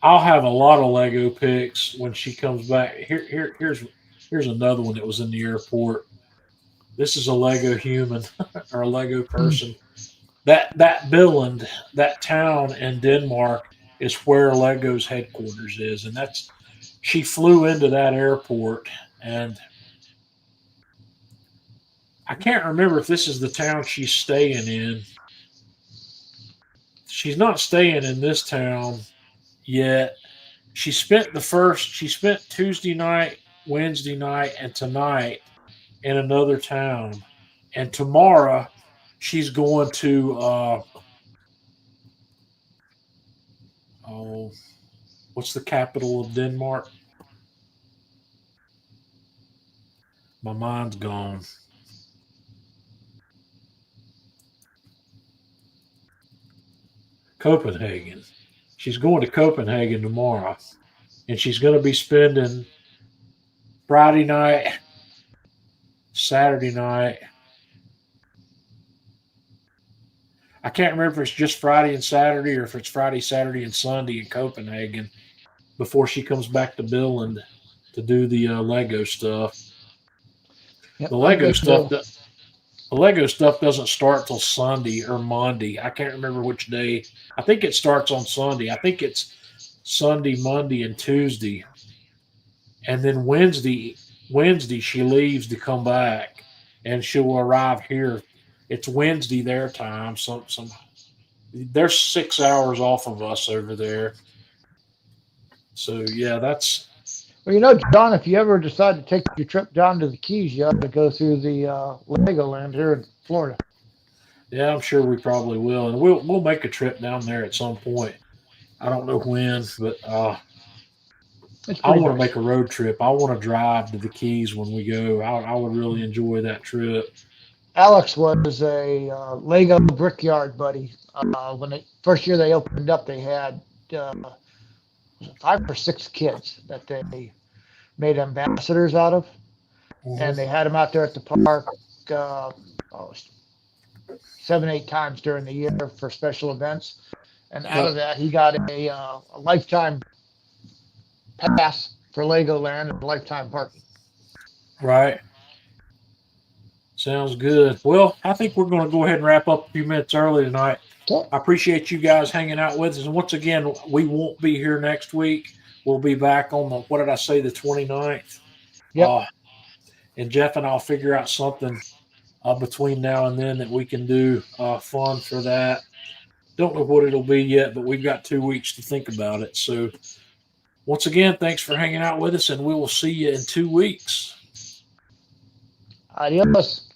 Speaker 1: I'll have a lot of Lego pics when she comes back. Here's another one that was in the airport. This is a Lego human or a Lego person. That Billund, that town in Denmark, is where Lego's headquarters is, and that's she flew into that airport, and I can't remember if this is the town she's staying in. She's not staying in this town yet. She spent Tuesday night, Wednesday night, and tonight in another town, and tomorrow she's going to what's the capital of Denmark? My mind's gone. Copenhagen. She's going to Copenhagen tomorrow, and she's going to be spending Friday night, Saturday night. I can't remember if it's just Friday and Saturday or if it's Friday, Saturday, and Sunday in Copenhagen before she comes back to Billund to do the Lego stuff.
Speaker 2: Yep,
Speaker 1: The Lego stuff doesn't start till Sunday or Monday. I can't remember which day. I think it starts on Sunday. I think it's Sunday, Monday, and Tuesday, and then Wednesday she leaves to come back, and she'll arrive here. It's Wednesday their time. They're 6 hours off of us over there. So yeah, that's.
Speaker 2: Well, John, if you ever decide to take your trip down to the Keys, you have to go through the Legoland here in Florida.
Speaker 1: Yeah, I'm sure we probably will, and we'll make a trip down there at some point. I don't know when, but I want to make a road trip. I want to drive to the Keys when we go. I would really enjoy that trip.
Speaker 2: Alex was a Lego Brickyard buddy. When first year they opened up, they had 5 or 6 kids that they made ambassadors out of, and they had them out there at the park 7, 8 times during the year for special events. And out of that, he got a lifetime pass for Legoland and lifetime parking.
Speaker 1: Right. Sounds good. Well, I think we're going to go ahead and wrap up a few minutes early tonight.
Speaker 2: Okay.
Speaker 1: I appreciate you guys hanging out with us. And once again, we won't be here next week. We'll be back on the 29th.
Speaker 2: Yep.
Speaker 1: And Jeff and I'll figure out something between now and then that we can do fun for that. Don't know what it'll be yet, but we've got 2 weeks to think about it. So once again, thanks for hanging out with us, and we will see you in 2 weeks.
Speaker 2: Adios.